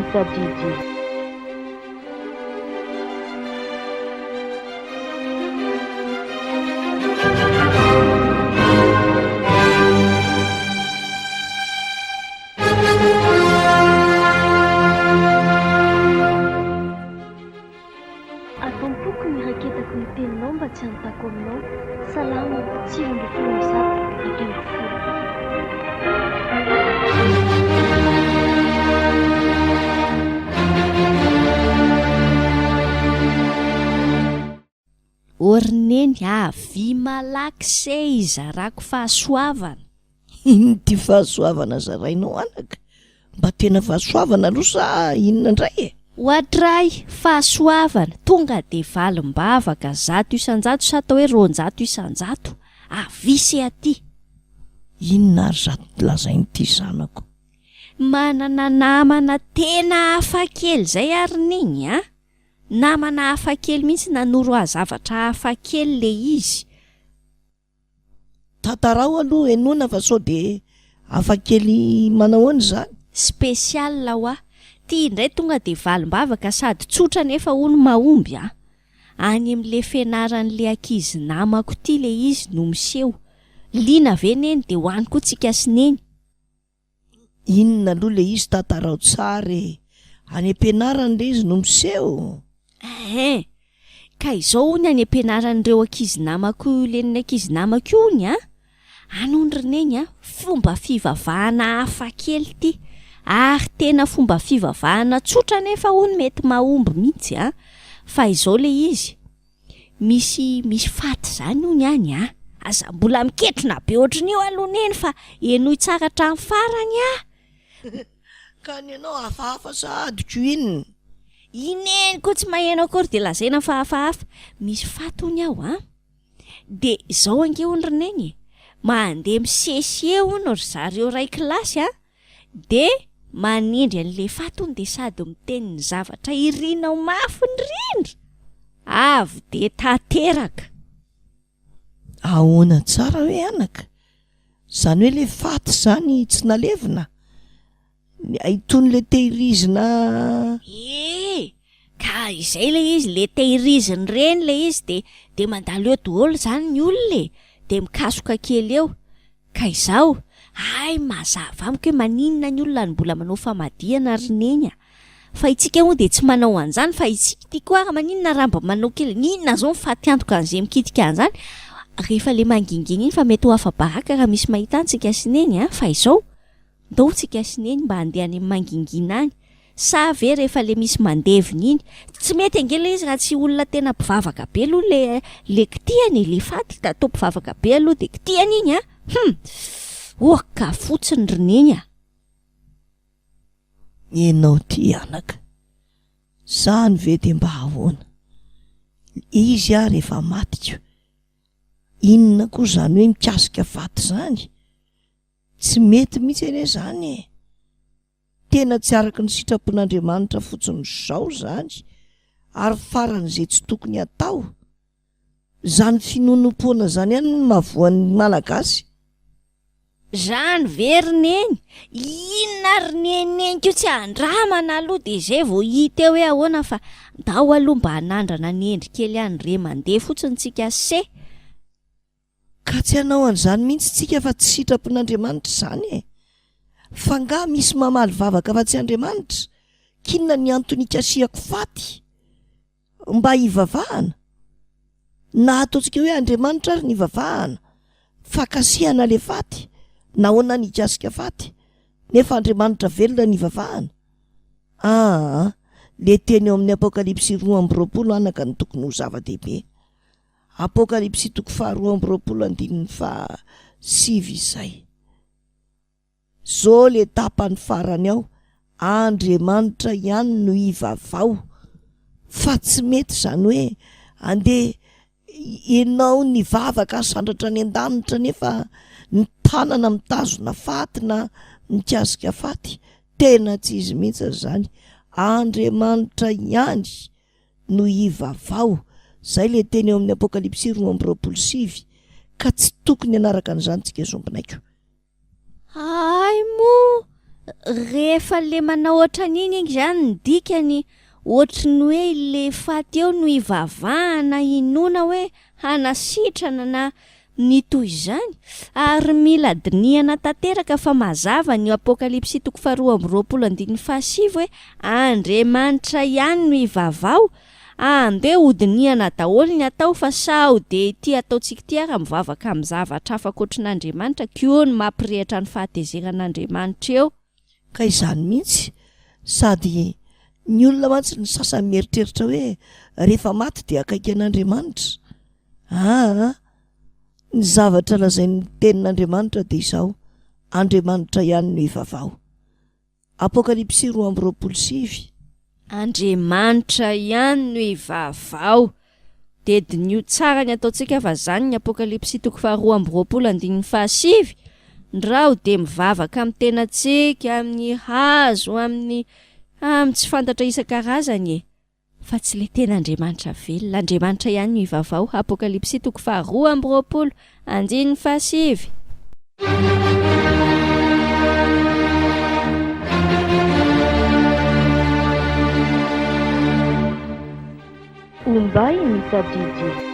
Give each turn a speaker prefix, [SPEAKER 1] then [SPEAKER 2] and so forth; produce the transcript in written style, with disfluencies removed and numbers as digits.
[SPEAKER 1] Mr. Gigi.
[SPEAKER 2] Ataompoko ny raketako ny teninao mba tsy hanontako aminao. Salama tsiro ny folo zato dimy folo.
[SPEAKER 3] Orneny avy malakise izarako fahasoavana.
[SPEAKER 4] Iny ty fahasoavana zarainao anaka? Mba tena fahasoavana aloha sa inona indray e?
[SPEAKER 3] Ohatray fahasoavana tonga de valim-bavaka 100 isan-jato sa atao hoe 200 isan-jato avisy aty.
[SPEAKER 4] Inona ary zato lazain'ity zanako?
[SPEAKER 3] Manana namana tena hafakely zay ary niny a? Namana hafakely mihitsy nanoro azy zavatra hafakely le izy.
[SPEAKER 4] Tantarao aloha enona fa sao de hafakely manahoana zany?
[SPEAKER 3] Spesial hoa. Ty indray tonga de valim-bavaka sady tsotra nefa hono mahomby a. Any amin'le fianaran'le ankizy namako ty le izy no miseho. Liana ve neny de hoany koa tsika sineny.
[SPEAKER 4] Inona aloha le izy tantarao tsara e? Any am-pianarany le izy no miseho?
[SPEAKER 3] Ka izao hony any am-pianaran'ireo ankizy namako leniny ankizy namako hony a. Anondry neny a, fomba fivavahana hafakely ty. Ary tena fomba fivavahana tsotra nefa hono mety mahomby mihitsy a. Fa izao le izy misy faty zany hony any a. Aza mbola miketrona be ohatrin'io aloha neny fa enoy tsara hatramin'ny farany a.
[SPEAKER 4] Ka ny ianao hafahafa sa adiko inona?
[SPEAKER 3] Ineny koa tsy maheno akory de lazaina fa hafahafa. Misy faty hony aho a. De izao ange hony neny mandeha misesie hony ry zareo ray kilasy a. De manindry an'le faty hony de sady miteny ny zavatra irinao mafy indrindra. Avy de tanteraka.
[SPEAKER 4] Ahoana tsara hoe anaka? Zany hoe le faty zany tsy nalevina? Itony le tehirizina?
[SPEAKER 3] Ka izay le izy le tehiriziny reny le izy de mandalo eo daholo zany ny olona de mikasoka kely eo. Ka izao mazava amiko hoe maninona ny olona ny mbola manao famadihana ary neny a. Fa itsika moa de tsy manao an'izany fa itsika ty koa maninona raha mba manao kely. Ninona zao mifaty antoka an'izay mikitika an'izany. Rehefa le mangingina iny fa mety ho afa-baraka raha misy mahita antsika sineny a. Fa izao ndao tsika sineny mba handeha any mangingina any. Sa ve rehefa le misy mandevina iny tsy mety angela izy raha tsy olona tena mpivavaka be aloha le kitiany le faty da atao mpivavaka be aloha de kitiany iny a. Ka fotsiny roneny a.
[SPEAKER 4] Enao ty anaka, zany ve de mba ahoana? Izy a rehefa matiko, inona koa zany hoe mikasika faty zany? Tsy mety mihitsy ane zany e. Tena tsy araka ny sitrapon'Andriamanitra fotsiny zao zany, ary faran'izay tsy tokony atao. Zany finonompoana zany ihany no mahavoan'ny malagasy.
[SPEAKER 3] Zany verineny, inona roneneny kio tsy andramana aloha de zay vao hita eo hoe ahoana fa ndao aloha mba hanandrana ny endry kely ihany re mandeha fotsiny tsika se.
[SPEAKER 4] Ka tsy hanao an'izany mihitsy tsika fa tsy sitrapon'Andriamanitra zany e. Fa nga misy mamaly vavaka fa tsy Andriamanitra, kinona ny antony ikasiako faty? Mba hivavahana? Na ataontsika hoe Andriamanitra ary ny hivavahana, fa kasihana le faty, nahoana ny ikasika faty? Nefa Andriamanitra velona ny hivavahana. Le teny eo amin'ny Apokalipsy 2:20 anaka ny tokony ho zava-dehibe. Apokalipsy 2:7 izay. Zao le tapany farany ao, Andriamanitra ihany no hivavao. Fa tsy mety zany hoe andeha enao ny vavaka sandratra ny an-danitra nefa ny tanana mitazona faty na mikasika faty. Tena tsy izy mihitsy zany. Andriamanitra ihany no hivavao. Zay le teny eo amin'ny Apokalipsy 2:7. Ka tsy tokony anaraka an'izany tsika zombinaiko.
[SPEAKER 3] Ay mo, rehefa le manao ohatran'iny iny zany ny dikany ohatry ny hoe le faty eo no ivavahana inona hoe hanasitrana na ny toy izany ary mila dinihana tanteraka fa mazava ny apokalipsy 2:27 hoe Andriamanitra ihany no ivavao andeha hodinihana daholo ny atao fa sao de ty ataontsika ty ara mivavaka amin'ny zavatra hafa ankoatran'Andriamanitra kio ny mampirehitra ny fahatezeran'Andriamanitra eo.
[SPEAKER 4] Ka izany mihitsy sady ny olona mantsy ny sasany mieritreritra hoe rehefa maty dia akaiky an'Andriamanitra. Ny zavatra lazain'ny tenin'Andriamanitra dia izao, Andriamanitra ihany no ivavao. Apokalipsy 2:27.
[SPEAKER 3] Andriamanitra ihany no ivavao. De dinio tsara ny ataontsika fa zany ny apokalipsy 2:27 ndrao de mivavaka amin'ny tenantsika, amin'ny hazo, amin'ny tsy fantatra isan-karazany fa tsy le ten'Andriamanitra velona, Andriamanitra ihany no ivavao. Apokalipsy 2:27.
[SPEAKER 2] Umbai mitadidi